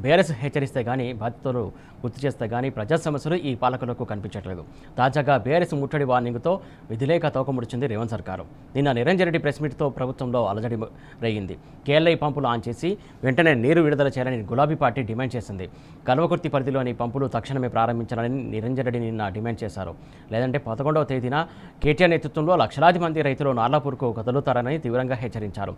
BRS హెచ్చరిస్తే కానీ బాధితులు గుర్తు చేస్తే కానీ ప్రజా సమస్యలు ఈ పాలకులకు కనిపించట్లేదు. తాజాగా బీఆర్ఎస్ ముట్టడి వార్నింగ్తో విధిలేక తోకముడిచింది రేవంత్ సర్కారు. నిన్న నిరంజన్ రెడ్డి ప్రెస్ మీట్తో ప్రభుత్వంలో అలజడి రేగింది. కేఎల్ఐ పంపులు ఆన్ చేసి వెంటనే నీరు విడుదల చేయాలని గులాబీ పార్టీ డిమాండ్ చేసింది. కల్వకుర్తి పరిధిలోని పంపులు తక్షణమే ప్రారంభించాలని నిరంజన్ రెడ్డి నిన్న డిమాండ్ చేశారు. లేదంటే 11వ తేదీన కేటీఆర్ నేతృత్వంలో లక్షలాది మంది రైతులు నార్లాపూర్కు కదులుతారని తీవ్రంగా హెచ్చరించారు.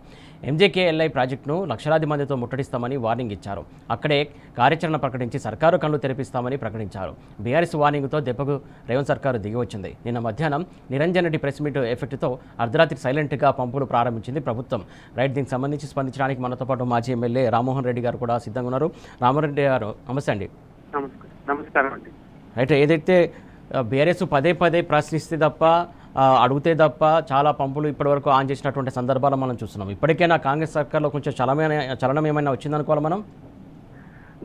ఎంజేకేఎల్ఐ ప్రాజెక్టును లక్షలాది మందితో ముట్టడిస్తామని వార్నింగ్ ఇచ్చారు. అక్కడే కార్యాచరణ ప్రకటించి సర్కారు కళ్ళు తెరిపిస్తామని ప్రకటించారు. బీఆర్ఎస్ వార్నింగ్తో దెబ్బకు రేవంత్ సర్కారు దిగివచ్చింది. నిన్న మధ్యాహ్నం నిరంజన్ రెడ్డి ప్రెస్ మీట్ ఎఫెక్ట్తో అర్ధరాత్రి సైలెంట్గా పంపులు ప్రారంభించింది ప్రభుత్వం. రైట్, దీనికి సంబంధించి స్పందించడానికి మనతో పాటు మాజీ ఎమ్మెల్యే రామ్మోహన్ రెడ్డి గారు కూడా సిద్ధంగా ఉన్నారు. రామ్మోహన్ రెడ్డి గారు నమస్తే అండి. నమస్కారం అండి. రైట్, ఏదైతే బీఆర్ఎస్ పదే పదే ప్రశ్నిస్తే తప్ప అడిగితే తప్ప చాలా పంపులు ఇప్పటివరకు ఆన్ చేసినటువంటి సందర్భాలు మనం చూస్తున్నాం. ఇప్పటికైనా కాంగ్రెస్ సర్కార్లో కొంచెం చలనం ఏమైనా వచ్చిందనుకోవాలి మనం?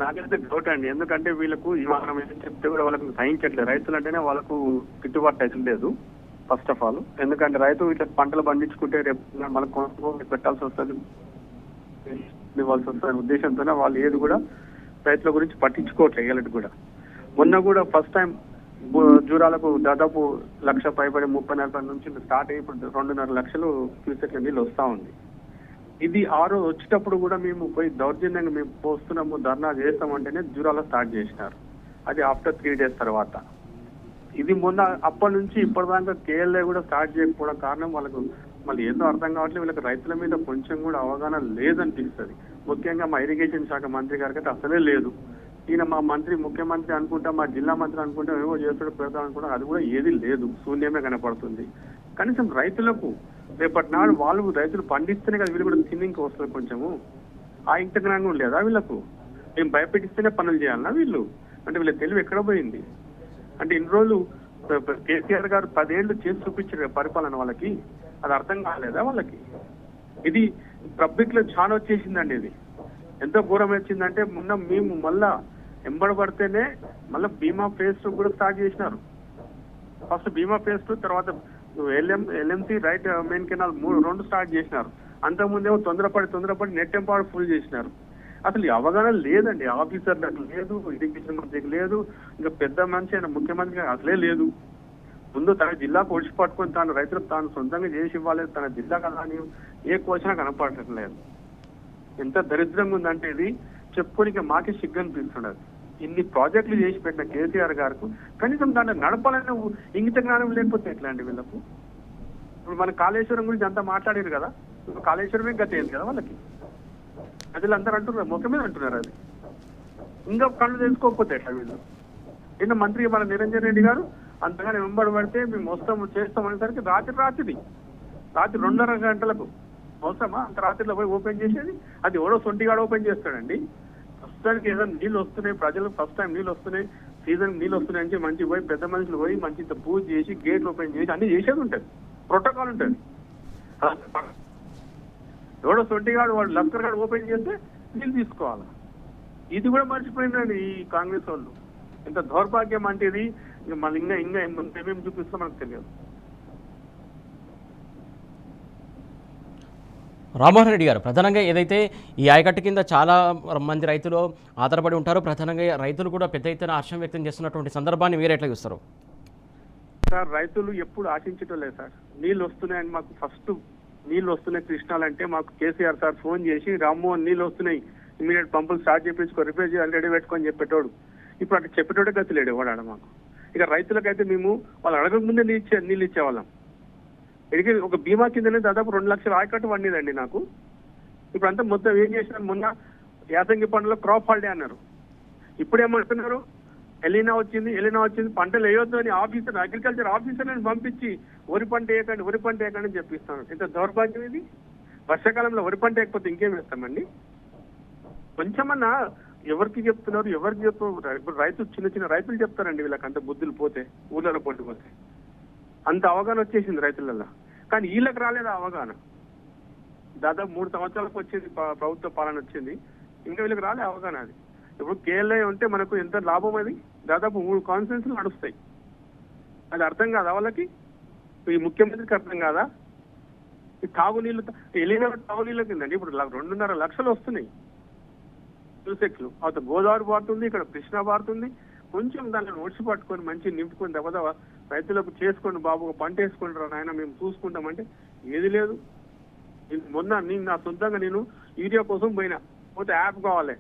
నాకైతే డౌట్ అండి. ఎందుకంటే వీళ్ళకు మనం ఏం చెప్తే కూడా వాళ్ళకు సహించట్లేదు. రైతులు అంటేనే వాళ్ళకు గిట్టుబాటు అయితే లేదు ఫస్ట్ ఆఫ్ ఆల్. ఎందుకంటే రైతు ఇట్లా పంటలు పండించుకుంటే రేపు మనకు కొనుక్కోవాలి పెట్టాల్సి వస్తుంది, ఇవ్వాల్సి వస్తుంది ఉద్దేశంతోనే వాళ్ళు ఏది కూడా రైతుల గురించి పట్టించుకోవట్లేదు. ఇలాంటి కూడా మొన్న కూడా ఫస్ట్ టైం జూరాలకు దాదాపు 1,00,000 పైబడి 30-40 నుంచి స్టార్ట్ అయ్యి ఇప్పుడు 2.5 లక్షలు క్యూసెక్ల నీళ్ళు వస్తా ఉంది. ఇది రోజు వచ్చేటప్పుడు కూడా మేము పోయి దౌర్జన్యంగా మేము పోస్తున్నాము, ధర్నా చేస్తామంటేనే జూరాలో స్టార్ట్ చేసినారు. అది ఆఫ్టర్ 3 days తర్వాత. ఇది మొన్న అప్పటి నుంచి ఇప్పటిదాకా కేఎల్ఐ కూడా స్టార్ట్ చేయకపోవడం కారణం వాళ్ళకు మళ్ళీ ఏదో అర్థం కావట్లేదు. వీళ్ళకి రైతుల మీద కొంచెం కూడా అవగాహన లేదనిపిస్తుంది. ముఖ్యంగా మా ఇరిగేషన్ శాఖ మంత్రి గారికి అయితే అసలే లేదు. ఈయన మా మంత్రి ముఖ్యమంత్రి అనుకుంటా, మా జిల్లా మంత్రి అనుకుంటా ఏవో చేస్తాడు పెడతాడు అనుకుంటా, అది కూడా ఏది లేదు, శూన్యమే కనపడుతుంది. కనీసం రైతులకు రేపటి నాడు వాళ్ళు రైతులు పండిస్తేనే కదా వీళ్ళు కూడా తిన్నింకి వస్తుంది. కొంచెము ఆ ఇంత జ్ఞానం లేదా వీళ్ళకు? మేము భయపెట్టిస్తేనే పనులు చేయాలన్నా వీళ్ళు? అంటే వీళ్ళ తెలివి ఎక్కడ పోయింది? అంటే ఇన్ని రోజులు కేసీఆర్ గారు 10 ఏళ్ళు చేసి చూపించారు పరిపాలన, వాళ్ళకి అది అర్థం కాలేదా వాళ్ళకి? ఇది పబ్లిక్ లో చాలా వచ్చేసిందండి. ఇది ఎంతో ఘోరం వచ్చిందంటే మొన్న మేము మళ్ళా ఎంబడబడితేనే మళ్ళీ బీమా ఫేజ్ 2 కూడా స్టార్ట్ చేసినారు. ఫస్ట్ బీమా ఫేజ్ 2, తర్వాత LMC right main canal 2 start చేసినారు. అంతకుముందేమో తొందరపడి నెట్ ఎంపవర్ ఫుల్ చేసినారు. అసలు అవగాహన లేదండి. ఆఫీసర్లకు లేదు, ఇరిగేషన్ మంత్రికి లేదు, ఇంకా పెద్ద మనిషి అయిన ముఖ్యమంత్రికి అసలే లేదు. ముందు తన జిల్లాకు ఒడిచి పట్టుకొని తాను రైతులకు తాను సొంతంగా చేసి ఇవ్వాలి, తన జిల్లా కదా అని ఏ క్వశ్చన్ కనపడట్లేదు. ఎంత దరిద్రంగా ఉందంటే ఇది చెప్పుకోనికి మాకే సిగ్గు అనిపిస్తున్నది. ఇన్ని ప్రాజెక్టులు చేసి పెట్టిన కేసీఆర్ గారికి కనీసం దాన్ని నడపాలనే ఇంగిత జ్ఞానం లేకపోతే ఎట్లా అండి వీళ్ళకు? ఇప్పుడు మన కాళేశ్వరం గురించి అంతా మాట్లాడారు కదా, ఇప్పుడు కాళేశ్వరమే గతి అయింది కదా వాళ్ళకి. ప్రజలు అందరూ అంటున్నారు, ముఖం మీద అంటున్నారు. అది ఇంకా కళ్ళు తెలుసుకోకపోతే ఎట్లా వీళ్ళు? నిన్న మంత్రి మన నిరంజన్ రెడ్డి గారు అంతగానే వెంబడి పడితే మేము వస్తాము చేస్తాం అనేసరికి రాత్రి 2:30 గంటలకు అవసరమా అంత రాత్రిలో పోయి ఓపెన్ చేసేది? అది ఎవడో సొంటిగాడు ఓపెన్ చేస్తాడండి. ప్రస్తుతానికి ఏదైనా నీళ్ళు వస్తున్నాయి, ప్రజలు ఫస్ట్ టైం నీళ్ళు వస్తున్నాయి, సీజన్ నీళ్ళు వస్తున్నాయి అంటే మంచి పోయి పెద్ద మనుషులు పోయి మంచి పూజ చేసి గేట్లు ఓపెన్ చేసి అన్ని చేసేది ఉంటుంది, ప్రోటోకాల్ ఉంటుంది. ఎవడో సొంటిగాడు వాడు లస్కర్ గాడు ఓపెన్ చేస్తే నీళ్ళు తీసుకోవాలి. ఇది కూడా మర్చిపోయిందండి ఈ కాంగ్రెస్ వాళ్ళు. ఎంత దౌర్భాగ్యం అంటే ఇది. ఇంకా మళ్ళీ ఇంకా ఏమేమి చూపిస్తాం మనకు తెలియదు. రామ్మోహన్ రెడ్డి గారు, ప్రధానంగా ఏదైతే ఈ ఆయకట్టు కింద చాలా మంది రైతులు ఆధారపడి ఉంటారు, ప్రధానంగా రైతులు కూడా పెద్ద ఎత్తున హర్షం వ్యక్తం చేస్తున్నటువంటి సందర్భాన్ని మీరు ఎట్లా చూస్తారు? సార్, రైతులు ఎప్పుడు ఆశించటం లేదు సార్. నీళ్ళు వస్తున్నాయని మాకు ఫస్ట్ నీళ్ళు వస్తున్నాయి కృష్ణాలంటే మాకు కేసీఆర్ సార్ ఫోన్ చేసి రామ్మోహన్ నీళ్ళు వస్తున్నాయి, ఇమీడియట్ పంపులు స్టార్ట్ చేయించుకో, రిపేర్ చేయాలి, రెడీ పెట్టుకొని చెప్పేటోడు. ఇప్పుడు అట్లా చెప్పేటోడే గతి లేడు వాడాడ మాకు. ఇక రైతులకైతే మేము వాళ్ళు అడగక ముందే నీళ్ళు ఇచ్చేవాళ్ళం. ఇడికి ఒక బీమా కిందనే దాదాపు 2 లక్షల ఆయకట్టు వండిదండి నాకు. ఇప్పుడు అంతా మొత్తం ఏం చేసినారు, మొన్న యాసంగి పంటలో క్రాప్ హాలిడే అన్నారు. ఇప్పుడేమంటున్నారు, ఎలినా వచ్చింది పంటలు వేయొద్దు అని ఆఫీసర్, అగ్రికల్చర్ ఆఫీసర్ని పంపించి వరి పంట వేయకండి అని చెప్పిస్తాను. ఇంత దౌర్భాగ్యం ఇది. వర్షాకాలంలో వరి పంట వేయకపోతే ఇంకేం వేస్తామండి? కొంచెమన్నా ఎవరికి చెప్తున్నారు, ఇప్పుడు చిన్న రైతులు చెప్తారండి వీళ్ళకి అంత బుద్ధులు పోతే, ఊళ్ళలో పోతే అంత అవగాహన వచ్చేసింది రైతులలో. కానీ వీళ్ళకి రాలేదు అవగాహన. దాదాపు 3 సంవత్సరాలకు వచ్చేది ప్రభుత్వ పాలన వచ్చింది, ఇంకా వీళ్ళకి రాలే అవగాహన. అది ఇప్పుడు కేఎల్ఐ ఉంటే మనకు ఎంత లాభం? అది దాదాపు 3 కాన్స్టిట్యూన్సీలు నడుస్తాయి. అది అర్థం కాదా వాళ్ళకి? ఈ ముఖ్యమంత్రికి అర్థం కాదా? ఈ తాగునీళ్ళు తాగునీళ్ళ కిందండి ఇప్పుడు 2.5 లక్షలు వస్తున్నాయి. క్యూసెక్లు అవత గోదావరి పారుతుంది, ఇక్కడ కృష్ణ పారుతుంది. కొంచెం దాన్ని ఒడిసి పట్టుకొని మంచి నింపుకొని దెబ్బదవ రైతులకు చేసుకోండి బాబు, ఒక పంట వేసుకుంటారు నాయన మేము చూసుకుంటామంటే ఏది లేదు. నేను నా సొంతంగా నేను యూరియా కోసం పోయినా, పోతే యాప్ కావాలి.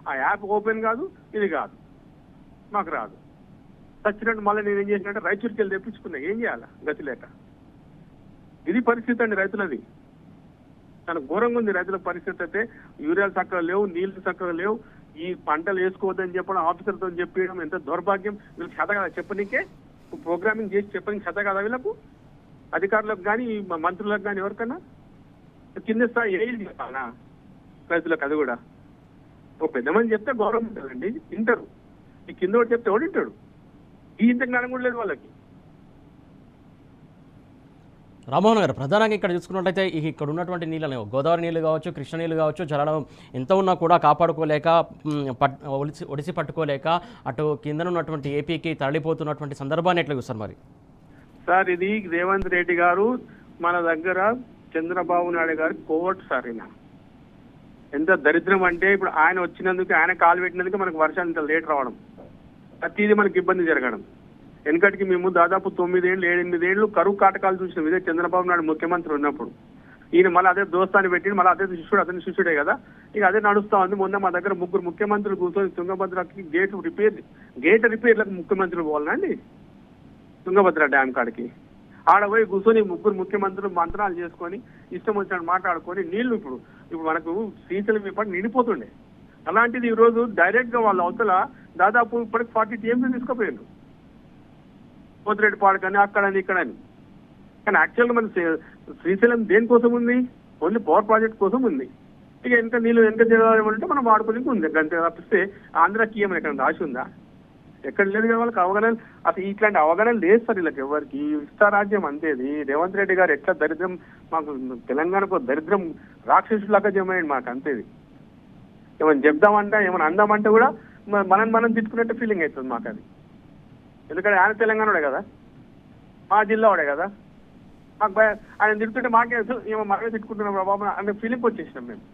ఆ యాప్ ఓపెన్ కాదు, ఇది కాదు, మాకు రాదు. చచ్చినట్టు మళ్ళీ నేను ఏం చేసినట్టే రైతులకి వెళ్ళి తెప్పించుకున్నా. ఏం చేయాలా గతి లేక. ఇది పరిస్థితి అండి రైతులది. చాలా ఘోరంగా ఉంది రైతుల పరిస్థితి. అయితే యూరియాలు చక్కగా లేవు, నీళ్లు చక్కగా లేవు. ఈ పంటలు వేసుకోవద్దని చెప్పడం, ఆఫీసర్తో చెప్పడం ఎంత దౌర్భాగ్యం. వీళ్ళకి చేత కదా చెప్పనీకే, ప్రోగ్రామింగ్ చేసి చెప్పడానికి చేత కదా వీళ్ళకు, అధికారులకు కానీ మంత్రులకు కానీ ఎవరికన్నా. కింద స్థాయి ఏం చెప్పాలా రైతులకు? అది కూడా ఒక పెద్ద మంది చెప్తే గౌరవం ఉంటుందండి, వింటారు. ఈ కింద ఒకటి చెప్తే ఓడింటాడు. ఈ ఇంత జ్ఞానం కూడా లేదు వాళ్ళకి. రామ్మోహన్ గారు, ప్రధానంగా ఇక్కడ చూసుకున్నట్లయితే ఇక్కడ ఉన్నటువంటి నీళ్ళని, గోదావరి నీళ్ళు కావచ్చు, కృష్ణ నీళ్ళు కావచ్చు, జలం ఎంత ఉన్నా కూడా కాపాడుకోలేక, ఒడిసి పట్టుకోలేక అటు కింద ఉన్నటువంటి ఏపీకి తరలిపోతున్నటువంటి సందర్భాన్ని ఎట్లా చూస్తారు మరి? సార్ ఇది రేవంత్ రెడ్డి గారు మన దగ్గర చంద్రబాబు నాయుడు గారి కోవట్ సార్. ఈయన ఎంత దరిద్రం అంటే, ఇప్పుడు ఆయన వచ్చినందుకు, ఆయన కాలు పెట్టినందుకు మనకు వర్షాలు ఇంత లేట్ రావడం, ప్రతిదీ మనకి ఇబ్బంది జరగడం. వెనకటికి మేము దాదాపు 9 ఏళ్ళు 8 ఏళ్ళు కరువు కాటకాలు చూసినాం ఇదే చంద్రబాబు నాయుడు ముఖ్యమంత్రి ఉన్నప్పుడు. ఈయన మళ్ళీ అదే దోస్తాన్ని పెట్టి మళ్ళీ అదే శిష్యుడు, అతని శిష్యుడే కదా, ఇక అదే నడుస్తా ఉంది. మొన్న మా దగ్గర 3 ముఖ్యమంత్రులు కూర్చొని తుంగభద్రకి గేట్ రిపేర్లకు ముఖ్యమంత్రులు పోవాలండి తుంగభద్ర డ్యామ్ కాడికి. ఆడ పోయి కూర్చొని 3 ముఖ్యమంత్రులు మంత్రాలు చేసుకొని ఇష్టం వచ్చినట్టు మాట్లాడుకొని నీళ్లు ఇప్పుడు మనకు శ్రీశైలం ఇప్పటి నిండిపోతుండే. అలాంటిది ఈ రోజు డైరెక్ట్ గా వాళ్ళ అవతల దాదాపు ఇప్పటికి 40 టీఎంసీ తీసుకుపోయారు. పోతిరెడ్డిపాడు కానీ అక్కడని ఇక్కడని. కానీ యాక్చువల్గా మన శ్రీశైలం దేనికోసం ఉంది? ఓన్లీ పవర్ ప్రాజెక్ట్ కోసం ఉంది. ఇక వెనక నీళ్ళు వెనక చేయాలంటే మనం వాడుకోనికి ఉంది. అంతే తప్పిస్తే ఆంధ్రాకి ఏమైనా ఎక్కడ రాసి ఉందా? ఎక్కడ లేదు కదా వాళ్ళకి అవగాహన. అసలు ఇట్లాంటి అవగాహన లేదు సార్ వీళ్ళకి ఎవరికి. ఇష్టారాజ్యం అంతేది. రేవంత్ రెడ్డి గారు ఎట్లా దరిద్రం, మాకు తెలంగాణకు దరిద్రం రాక్షసులాగా జమైంది మాకు అంతేది. ఏమైనా చెప్దామంటే, ఏమైనా అందామంటే కూడా మనం తిట్టుకున్నట్టు ఫీలింగ్ అవుతుంది మాకు అది. ఎందుకంటే ఆయన తెలంగాణడే కదా, మా జిల్లా వాడే కదా. మాకు ఆయన తిడుతుంటే మాకే ఏమో మనమే తిట్టుకుంటున్నాం బాబు అనే ఫీలింగ్ వచ్చేసినాం మేము.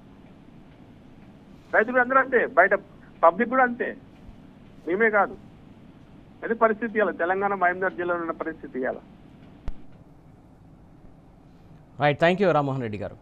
రైతులు అందరూ అంతే, బయట పబ్లిక్ కూడా అంతే, మేమే కాదు. అది పరిస్థితి ఇవ్వాలి తెలంగాణ మహబూబ్నగర్ జిల్లాలో ఉన్న పరిస్థితి ఇవ్వాలి. Right, thank you Rammohan Reddy గారు.